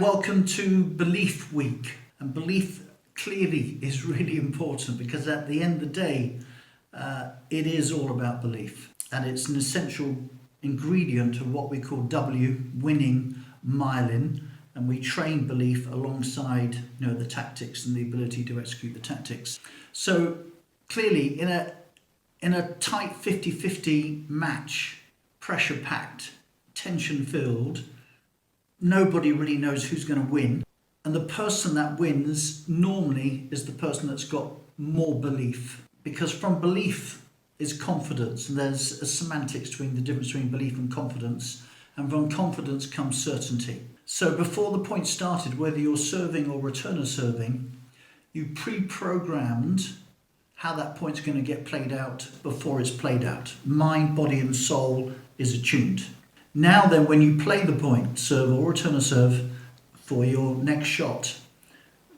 welcome to Belief Week. And belief clearly is really important because at the end of the day, it is all about belief. And it's an essential ingredient of what we call winning myelin. And we train belief alongside the tactics and the ability to execute the tactics. So clearly in a tight 50-50 match, pressure-packed, tension-filled, nobody really knows who's going to win. And the person that wins normally is the person that's got more belief. Because from belief is confidence, and there's a semantics between the difference between belief and confidence. And from confidence comes certainty. So before the point started, whether you're serving or returner serving, you pre-programmed how that point's going to get played out before it's played out. Mind, body and soul is attuned. Now then, when you play the point, serve or return a serve for your next shot,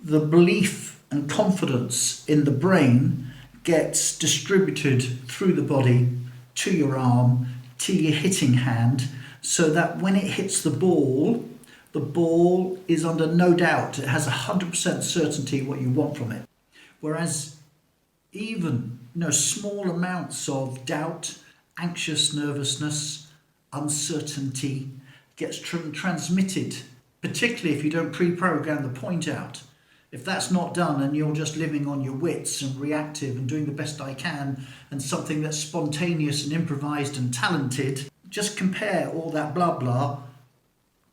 the belief and confidence in the brain gets distributed through the body to your arm, to your hitting hand, so that when it hits the ball is under no doubt. It has 100% certainty what you want from it. Whereas even small amounts of doubt, anxious nervousness, uncertainty gets transmitted, particularly if you don't pre-program the point out. If that's not done and you're just living on your wits and reactive and doing the best I can and something that's spontaneous and improvised and talented, just compare all that blah blah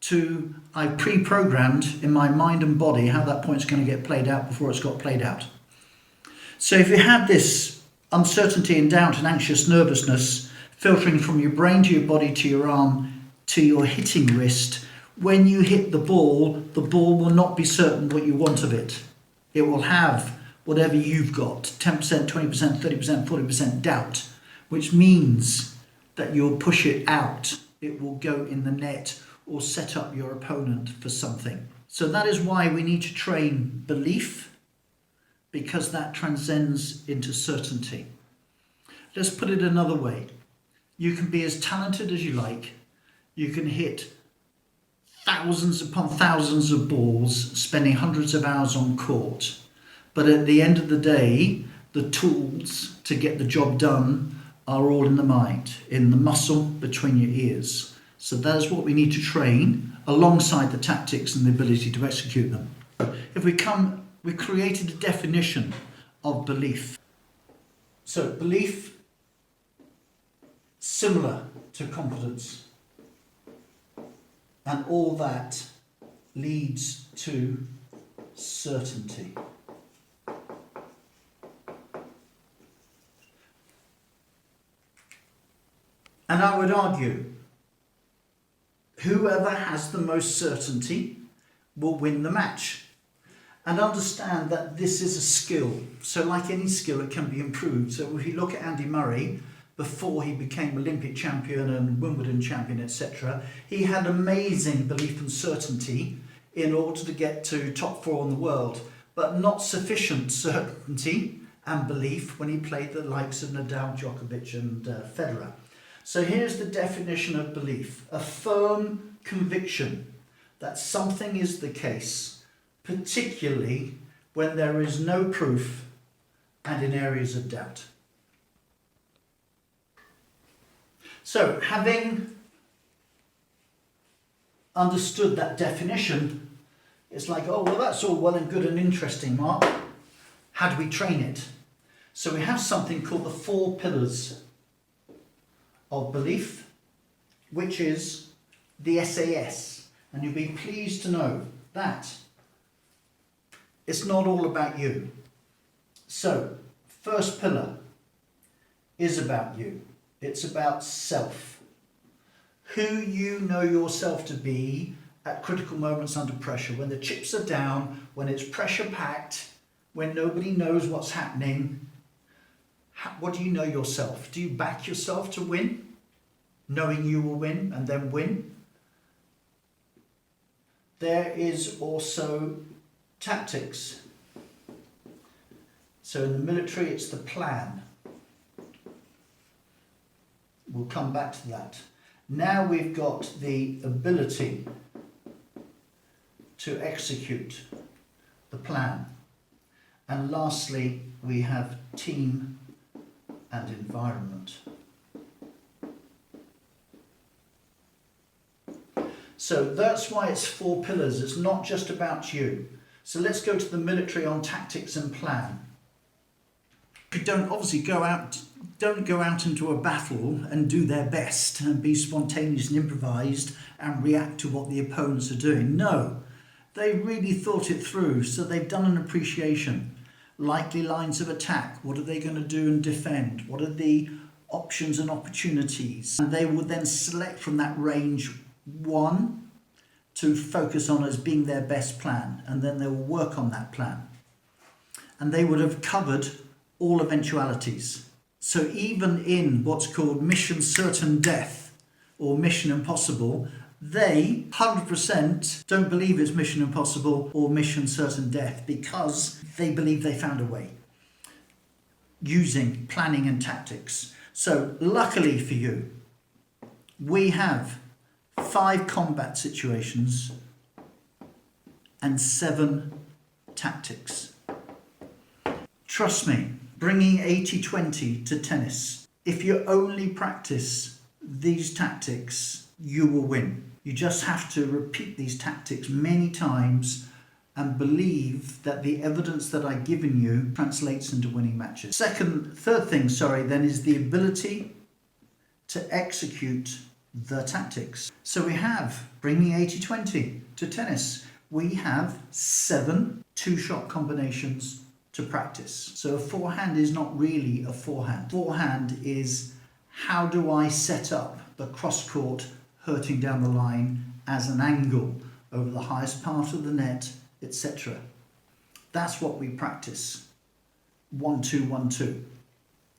to I pre-programmed in my mind and body how that point's going to get played out before it's got played out. So if you have this uncertainty and doubt and anxious nervousness filtering from your brain to your body to your arm to your hitting wrist, when you hit the ball will not be certain what you want of it. It will have whatever you've got, 10%, 20%, 30%, 40% doubt, which means that you'll push it out. It will go in the net or set up your opponent for something. So that is why we need to train belief, because that transcends into certainty. Let's put it another way. You can be as talented as you like. You can hit thousands upon thousands of balls, spending hundreds of hours on court. But at the end of the day, the tools to get the job done are all in the mind, in the muscle between your ears. So that is what we need to train alongside the tactics and the ability to execute them. If we created a definition of belief. So belief, similar to confidence, and all that leads to certainty. And I would argue, whoever has the most certainty will win the match. And understand that this is a skill. So like any skill, it can be improved. So if you look at Andy Murray, before he became Olympic champion and Wimbledon champion, etc., he had amazing belief and certainty in order to get to top 4 in the world, but not sufficient certainty and belief when he played the likes of Nadal, Djokovic and Federer. So here's the definition of belief: a firm conviction that something is the case, particularly when there is no proof and in areas of doubt. So, having understood that definition, it's like, oh, well, that's all well and good and interesting, Mark. How do we train it? So we have something called the 4 pillars of belief, which is the SAS. And you'll be pleased to know that it's not all about you. So, first pillar is about you. It's about self. Who you know yourself to be at critical moments under pressure, when the chips are down, when it's pressure packed, when nobody knows what's happening. What do you know yourself? Do you back yourself to win, knowing you will win and then win? There is also tactics. So in the military, it's the plan. We'll come back to that. Now we've got the ability to execute the plan. And lastly, we have team and environment. So that's why it's 4 pillars. It's not just about you. So let's go to the military on tactics and plan. You don't go out into a battle and do their best and be spontaneous and improvised and react to what the opponents are doing. No, they really thought it through. So they've done an appreciation. Likely lines of attack. What are they going to do and defend? What are the options and opportunities? And they will then select from that range one to focus on as being their best plan, and then they will work on that plan. And they would have covered all eventualities. So even in what's called mission certain death or mission impossible, they 100% don't believe it's mission impossible or mission certain death, because they believe they found a way using planning and tactics. So luckily for you, we have 5 combat situations and 7 tactics. Trust me, bringing 80-20 to tennis, if you only practice these tactics, you will win. You just have to repeat these tactics many times and believe that the evidence that I've given you translates into winning matches. Third thing, then is the ability to execute the tactics. So we have bringing 80-20 to tennis. We have 7 two-shot combinations to practice. So a forehand is not really a forehand. Forehand is, how do I set up the cross-court hurting down the line as an angle over the highest part of the net, etc. That's what we practice. 1-2, 1-2.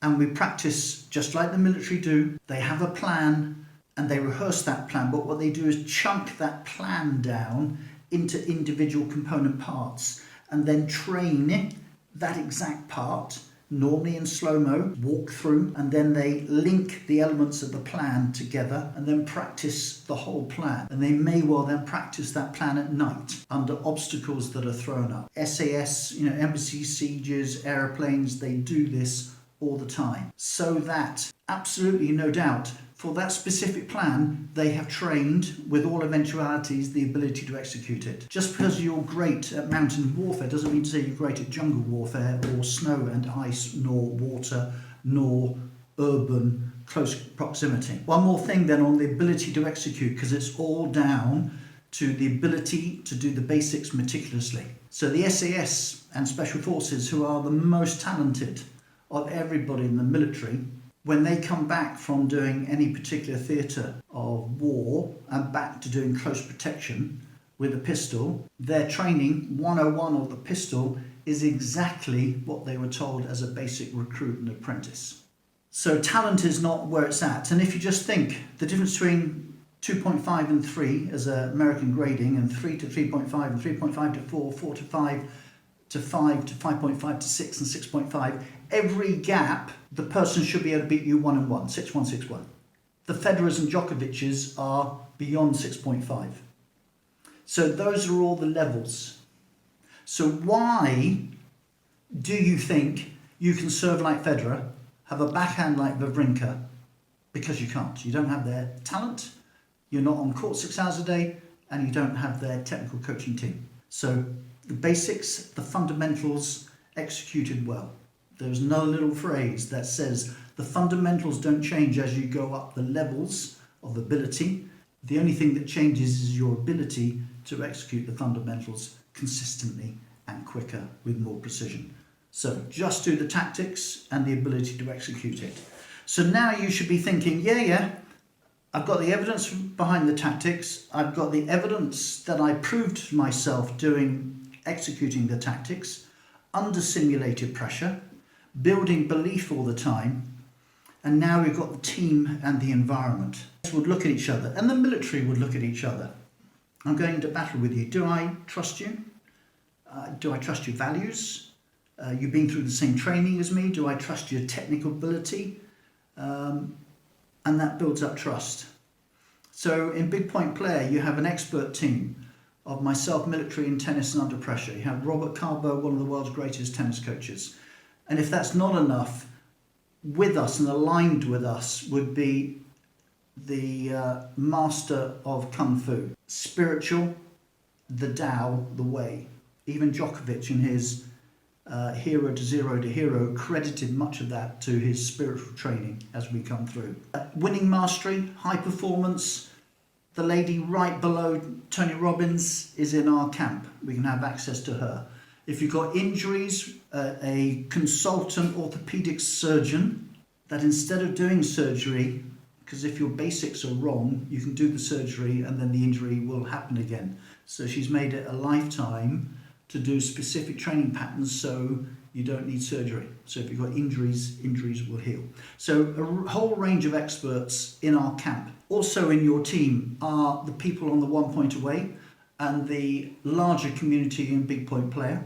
And we practice just like the military do. They have a plan and they rehearse that plan, but what they do is chunk that plan down into individual component parts and then train that exact part, normally in slow-mo, walk through, and then they link the elements of the plan together and then practice the whole plan. And they may well then practice that plan at night under obstacles that are thrown up. SAS, embassies, sieges, aeroplanes, they do this all the time. So that, absolutely no doubt, for that specific plan, they have trained with all eventualities the ability to execute it. Just because you're great at mountain warfare doesn't mean to say you're great at jungle warfare or snow and ice, nor water, nor urban close proximity. One more thing then on the ability to execute, because it's all down to the ability to do the basics meticulously. So the SAS and Special Forces, who are the most talented of everybody in the military, when they come back from doing any particular theatre of war and back to doing close protection with a pistol, their training 101 of the pistol is exactly what they were told as a basic recruit and apprentice. So talent is not where it's at. And if you just think the difference between 2.5 and 3 as American grading, and 3 to 3.5 and 3.5 to 4, 4 to 5 to 5 to 5.5 to 6 and 6.5, every gap, the person should be able to beat you 1 and 1, 6-1, 6-1. The Federers and Djokovic's are beyond 6.5. So those are all the levels. So why do you think you can serve like Federer, have a backhand like Wawrinka? Because you can't. You don't have their talent, you're not on court 6 hours a day, and you don't have their technical coaching team. So the basics, the fundamentals, executed well. There's no little phrase that says the fundamentals don't change as you go up the levels of ability. The only thing that changes is your ability to execute the fundamentals consistently and quicker with more precision. So just do the tactics and the ability to execute it. So now you should be thinking, I've got the evidence behind the tactics. I've got the evidence that I proved myself executing the tactics under simulated pressure, building belief all the time, and now we've got the team and the environment. Would look at each other, and the military would look at each other. I'm going to battle with you. Do I trust you? Do I trust your values? You've been through the same training as me. Do I trust your technical ability? And that builds up trust. So in Big Point Player, you have an expert team of myself, military and tennis and under pressure. You have Robert Carbo, one of the world's greatest tennis coaches. And if that's not enough, with us and aligned with us would be the master of Kung Fu. Spiritual, the Tao, the way. Even Djokovic in his Hero to Zero to Hero credited much of that to his spiritual training as we come through. Winning mastery, high performance. The lady right below Tony Robbins is in our camp. We can have access to her. If you've got injuries, a consultant orthopedic surgeon that instead of doing surgery, because if your basics are wrong, you can do the surgery and then the injury will happen again. So she's made it a lifetime to do specific training patterns so you don't need surgery. So if you've got injuries, injuries will heal. So a whole range of experts in our camp. Also in your team are the people on the 1 point away and the larger community in Big Point Player.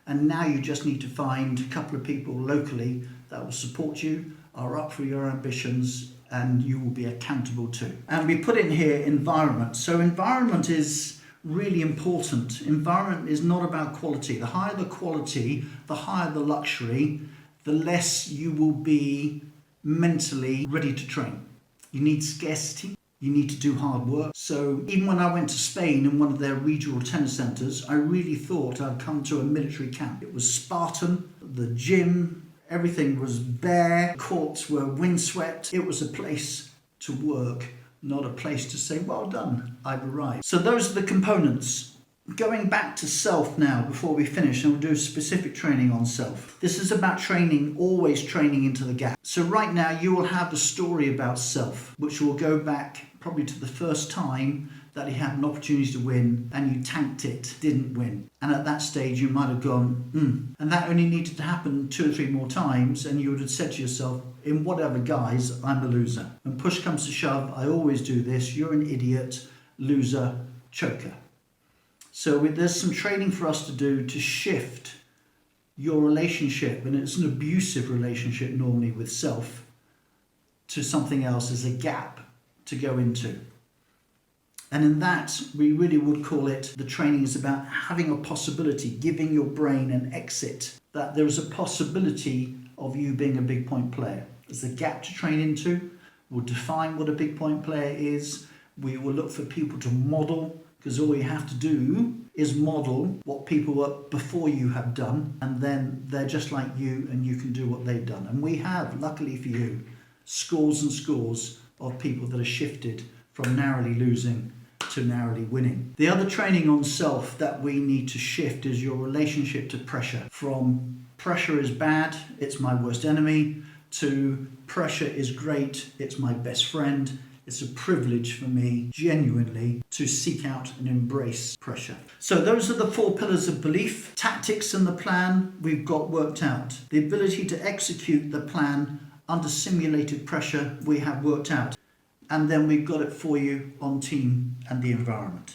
And now you just need to find a couple of people locally that will support you, are up for your ambitions, and you will be accountable to. And we put in here environment. So environment is really important. Environment is not about quality. The higher the quality, the higher the luxury, the less you will be mentally ready to train. You need scarcity. You need to do hard work. So even when I went to Spain in one of their regional tennis centres, I really thought I'd come to a military camp. It was Spartan, the gym, everything was bare, courts were windswept. It was a place to work, not a place to say, well done, I've arrived. So those are the components. Going back to self now before we finish, and we'll do specific training on self. This is about training, always training into the gap. So right now you will have a story about self, which will go back probably to the first time that you had an opportunity to win and you tanked it, didn't win. And at that stage you might have gone, And that only needed to happen 2 or 3 more times and you would have said to yourself, in whatever guise, I'm a loser. When push comes to shove, I always do this. You're an idiot, loser, choker. So there's some training for us to do to shift your relationship, and it's an abusive relationship normally with self, to something else as a gap to go into. And in that, we really would call it, the training is about having a possibility, giving your brain an exit, that there is a possibility of you being a big point player. There's a gap to train into. We'll define what a big point player is. We will look for people to model, because all you have to do is model what people before you have done, and then they're just like you and you can do what they've done. And we have, luckily for you, scores and scores of people that have shifted from narrowly losing to narrowly winning. The other training on self that we need to shift is your relationship to pressure. From pressure is bad, it's my worst enemy, to pressure is great, it's my best friend. It's a privilege for me, genuinely, to seek out and embrace pressure. So those are the 4 pillars of belief. Tactics and the plan we've got worked out. The ability to execute the plan under simulated pressure we have worked out. And then we've got it for you on team and the environment.